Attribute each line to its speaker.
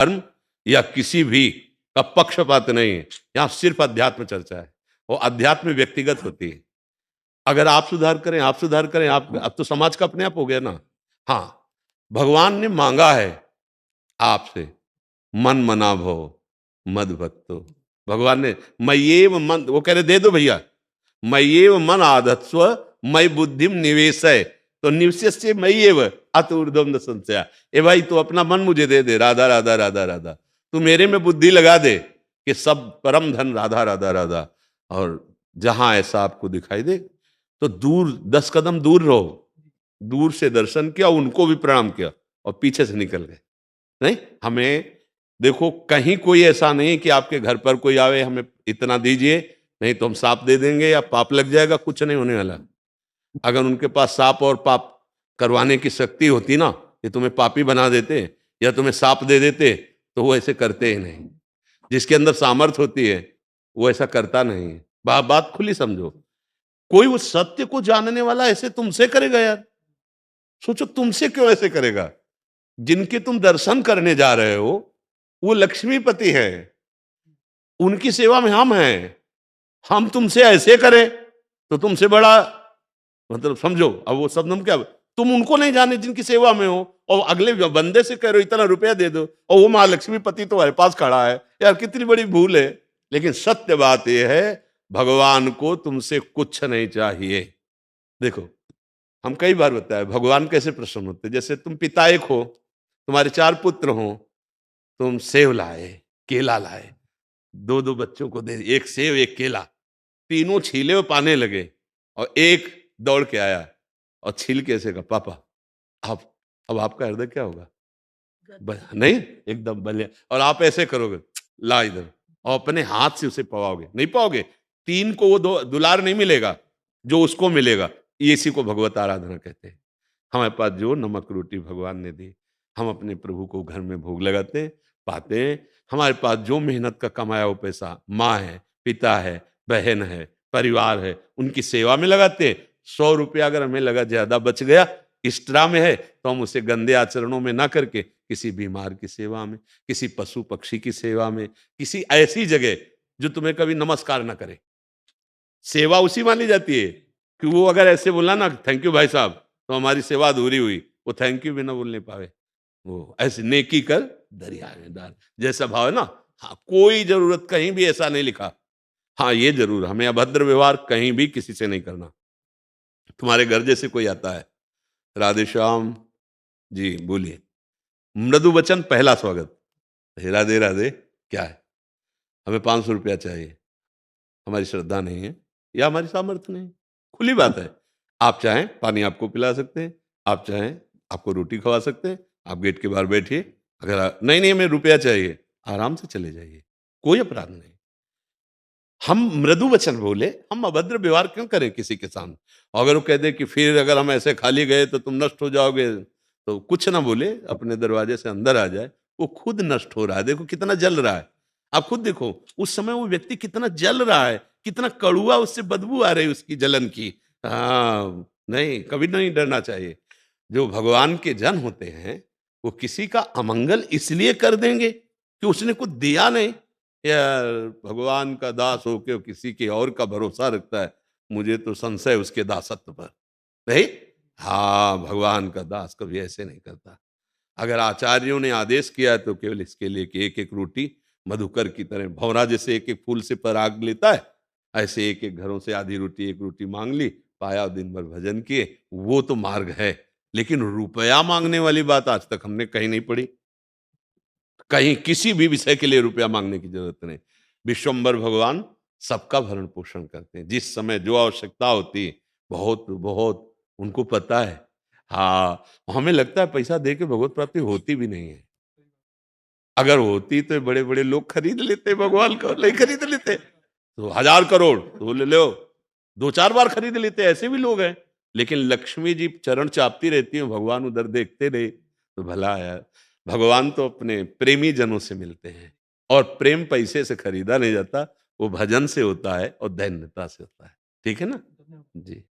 Speaker 1: धर्म या किसी भी का पक्षपात नहीं है। यहाँ सिर्फ अध्यात्म चर्चा है, और अध्यात्म व्यक्तिगत होती है। अगर आप सुधार करें, आप सुधार करें, आप अब तो समाज का अपने आप हो गया ना। हाँ, भगवान ने मांगा है आपसे, मन मना भव मद भक्तो। भगवान ने मय्येव मन, वो कह रहे दे दो भैया, मय्येव मन आधत्स्व मयि बुद्धिम निवेशय, तो निवेश्य मय्येव अत ऊर्ध्वम न संशया। ए भाई तू अपना मन मुझे दे दे, राधा राधा राधा राधा, तू मेरे में बुद्धि लगा दे कि सब परम धन राधा राधा राधा। और जहां ऐसा आपको दिखाई दे तो दूर 10 कदम दूर रहो। दूर से दर्शन किया, उनको भी प्रणाम किया और पीछे से निकल गए। नहीं, हमें देखो कहीं कोई ऐसा नहीं कि आपके घर पर कोई आवे हमें इतना दीजिए नहीं तो हम सांप दे देंगे या पाप लग जाएगा, कुछ नहीं होने वाला। अगर उनके पास सांप और पाप करवाने की शक्ति होती ना, ये तुम्हें पापी बना देते या तुम्हें सांप दे देते, तो वो ऐसे करते ही नहीं। जिसके अंदर सामर्थ होती है वो ऐसा करता नहीं है। बात खुली समझो। कोई उस सत्य को जानने वाला ऐसे तुमसे करेगा यार? सोचो तुमसे क्यों ऐसे करेगा? जिनके तुम दर्शन करने जा रहे हो वो लक्ष्मीपति है, उनकी सेवा में हम हैं। हम तुमसे ऐसे करें तो तुमसे बड़ा, मतलब समझो। अब वो शब्द हम क्या, तुम उनको नहीं जाने जिनकी सेवा में हो, और अगले बंदे से कह रहे हो इतना रुपया दे दो, और वो महालक्ष्मीपति तुम्हारे पास खड़ा है। यार कितनी बड़ी भूल है। लेकिन सत्य बात यह है, भगवान को तुमसे कुछ नहीं चाहिए। देखो हम कई बार बताया भगवान कैसे प्रसन्न होते। जैसे तुम पिता एक हो, तुम्हारे 4 पुत्र हो, तुम सेव लाए, केला लाए, दो दो बच्चों को दे, एक सेव एक केला, तीनों छीले और पाने लगे, और एक दौड़ के आया और छील के ऐसे कहा पापा आप, अब आपका हृदय क्या होगा? नहीं, एकदम बलिया। और आप ऐसे करोगे, ला इधर, और अपने हाथ से उसे पवाओगे, नहीं पाओगे। 3 को वो दुलार नहीं मिलेगा जो उसको मिलेगा। इसी को भगवत आराधना कहते हैं। हमारे पास जो नमक रोटी भगवान ने दी, हम अपने प्रभु को घर में भोग लगाते हैं, पाते हैं। हमारे पास जो मेहनत का कमाया वो पैसा माँ है, पिता है, बहन है, परिवार है, उनकी सेवा में लगाते हैं। 100 रुपया अगर हमें लगा ज्यादा बच गया, एक्स्ट्रा में है, तो हम उसे गंदे आचरणों में ना करके किसी बीमार की सेवा में, किसी पशु पक्षी की सेवा में, किसी ऐसी जगह जो तुम्हें कभी नमस्कार ना करे, सेवा उसी मानी जाती है कि वो अगर ऐसे बोला ना थैंक यू भाई साहब, तो हमारी सेवा अधूरी हुई। वो थैंक यू भी ना बोलने पावे। वो ऐसे नेकी कर दरिया में डाल जैसा भाव है ना। हाँ, कोई जरूरत कहीं भी ऐसा नहीं लिखा। हाँ ये जरूर, हमें अभद्र व्यवहार कहीं भी किसी से नहीं करना। तुम्हारे घर जैसे कोई आता है, राधे श्याम जी बोलिए, मृदु वचन पहला स्वागत, राधे राधे, क्या है? हमें 500 रुपया चाहिए, हमारी श्रद्धा नहीं है या हमारी सामर्थ्य नहीं, खुली बात है। आप चाहें पानी आपको पिला सकते हैं, आप चाहें आपको रोटी खवा सकते हैं, आप गेट के बाहर बैठिए। अगर नहीं नहीं हमें रुपया चाहिए, आराम से चले जाइए, कोई अपराध नहीं। हम मृदु वचन बोले, हम अभद्र व्यवहार क्यों करें किसी के सामने? अगर वो कह दे कि फिर अगर हम ऐसे खाली गए तो तुम नष्ट हो जाओगे, तो कुछ ना बोले, अपने दरवाजे से अंदर आ जाए। वो खुद नष्ट हो रहा है, देखो कितना जल रहा है। आप खुद देखो उस समय वो व्यक्ति कितना जल रहा है, कितना कड़ुआ उससे बदबू आ रही है उसकी जलन की। हाँ, नहीं कभी नहीं डरना चाहिए। जो भगवान के जन होते हैं वो किसी का अमंगल इसलिए कर देंगे कि उसने कुछ दिया नहीं। यार भगवान का दास होके किसी के और का भरोसा रखता है, मुझे तो संशय उसके दासत्व पर। नहीं, हाँ भगवान का दास कभी ऐसे नहीं करता। अगर आचार्यों ने आदेश किया है तो केवल इसके लिए कि एक एक रोटी मधुकर की तरह, भौरा जैसे एक एक फूल से पराग लेता है, ऐसे एक एक घरों से आधी रोटी एक रोटी मांग ली, पाया, दिन भर भजन किए, वो तो मार्ग है। लेकिन रुपया मांगने वाली बात आज तक हमने कहीं नहीं पढ़ी। कहीं किसी भी विषय के लिए रुपया मांगने की जरूरत नहीं। विश्वम्बर भगवान सबका भरण पोषण करते हैं, जिस समय जो आवश्यकता होती है, बहुत बहुत उनको पता है। हाँ, हमें लगता है पैसा दे के भगवत प्राप्ति होती भी नहीं है। अगर होती तो बड़े बड़े लोग खरीद लेते भगवान को, नहीं खरीद लेते तो 1000 करोड़ तो ले लो, 2-4 बार खरीद लेते, ऐसे भी लोग हैं। लेकिन लक्ष्मी जी चरण चापती रहती है, भगवान उधर देखते रहे तो भला यार। भगवान तो अपने प्रेमी जनों से मिलते हैं, और प्रेम पैसे से खरीदा नहीं जाता, वो भजन से होता है और दैन्यता से होता है। ठीक है ना जी।